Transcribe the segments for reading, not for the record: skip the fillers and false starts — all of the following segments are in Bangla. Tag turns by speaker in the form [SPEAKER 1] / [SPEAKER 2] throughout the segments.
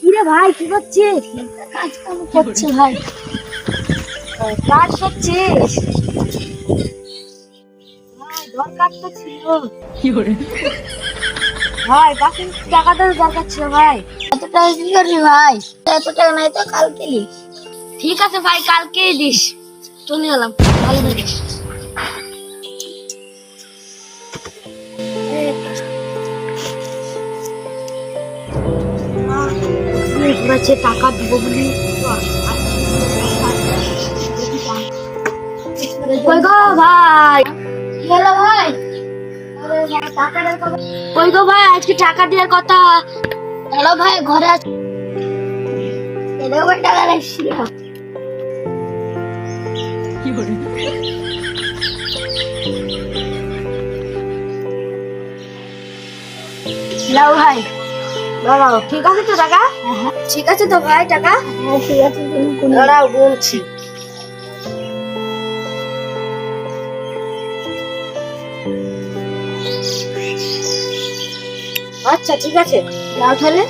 [SPEAKER 1] কিরে ভাই কি করছিস? কাজ কাম করছি ভাই। কাজ করছিস? ভাই দরকার তো ছিল।
[SPEAKER 2] কি করে?
[SPEAKER 1] ভাই বাকি টাকাটা দরকার ছিল ভাই।
[SPEAKER 3] এত টাকা কি করবি ভাই? এত টাকা নাই তো কালকে দিস।
[SPEAKER 1] ঠিক আছে ভাই কালকেই দিস। চলে গেলাম। ভালো থাকিস। বলেছে টাকা দিব বলি কই গো ভাই?
[SPEAKER 3] কি হলো ভাই?
[SPEAKER 1] কই গো ভাই আজকে টাকা দেওয়ার কথা।
[SPEAKER 3] হ্যালো ভাই, ঘরে আছি। এরকম টাকা রাখছিল।
[SPEAKER 2] কি করে?
[SPEAKER 1] লাও ভাই দাঁড়াও। ঠিক আছে তো টাকা? ঠিক আছে তো ভাই টাকা?
[SPEAKER 3] হ্যাঁ ঠিক আছে, তুমি
[SPEAKER 1] দাঁড়াও বলছি। আচ্ছা ঠিক আছে যাও তাহলে।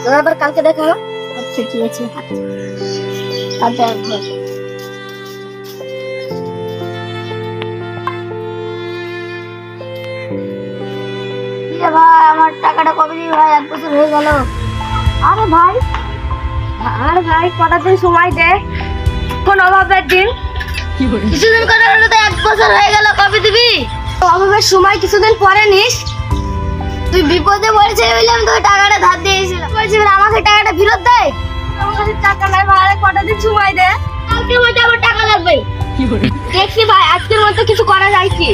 [SPEAKER 1] তোরা আবার কালকে দেখা হবে।
[SPEAKER 3] আচ্ছা ঠিক আছে। হাতে একবার ভাই, আমার টাকাটা কবে দিবি ভাই? 1 বছর হয়ে গেল।
[SPEAKER 1] আরে ভাই কটা দিন সময় দে। কোন অভাবের দিন?
[SPEAKER 2] কি করে?
[SPEAKER 3] কিছুদিন করে হলো তো 1 বছর হয়ে গেল, কবে দিবি?
[SPEAKER 1] অভাবের সময় কিছুদিন পরে নিস।
[SPEAKER 3] তুই বিপদে পড়েছে বলে আমি তোকে টাকাটা ধার দিয়েছিলাম।
[SPEAKER 1] বলছিস আমাকে টাকাটা ফেরত দেয়। আমার কাছে টাকা নাই ভাই, কটা দিন সময় দে।
[SPEAKER 3] কালকের মধ্যে আমার টাকা লাগবে।
[SPEAKER 2] কি করে?
[SPEAKER 1] দেখছি ভাই আজকের মধ্যে কিছু করা যায় কি।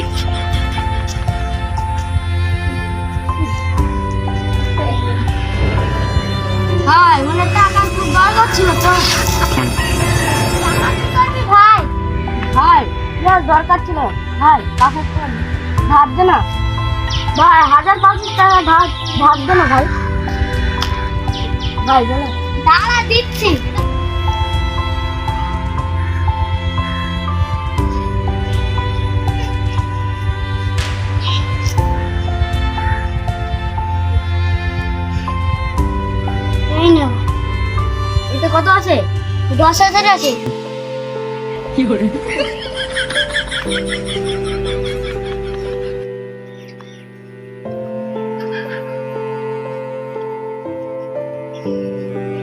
[SPEAKER 1] ভাই মানে টাকা খুব দরকার ছিল তো।
[SPEAKER 3] ভাই
[SPEAKER 1] ভাই ইয়ার দরকার ছিল ভাই। কাছে ধার দে না ভাই। 1500 টাকা ধার দে না ভাই। ভাই বলো।
[SPEAKER 3] দাঁড়া দিচ্ছি। এই নাও।
[SPEAKER 1] এটা কত আছে?
[SPEAKER 3] 10,000 আছে।
[SPEAKER 2] কি করে?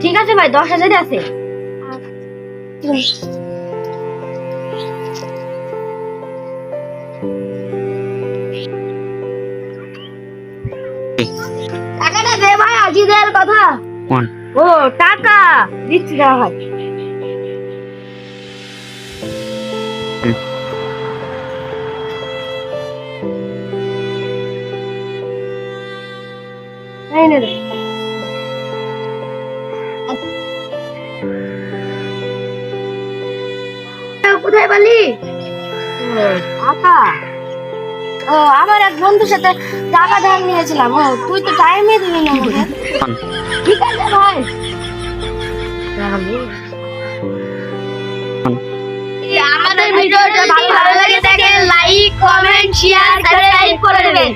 [SPEAKER 1] ঠিক আছে ভাই 10,000 আছে।
[SPEAKER 3] টাকাটা দে ভাই, আজই দেওয়ার কথা।
[SPEAKER 2] কোন?
[SPEAKER 1] ও টাকা দিচ্ছি না ভাই। এই নে রে।
[SPEAKER 3] কোথায় পালি?
[SPEAKER 1] টাকা ও আমার এক বন্ধুর সাথে টাকা ধার নিয়েছিলাম। ও তুই তো টাইমে দিবি না আমাকে। ঠিক আছে ভাই।
[SPEAKER 3] আমাদের ভিডিওটা ভালো লাগে থাকে লাইক, কমেন্ট, শেয়ার, সাবস্ক্রাইব করে দেবেন।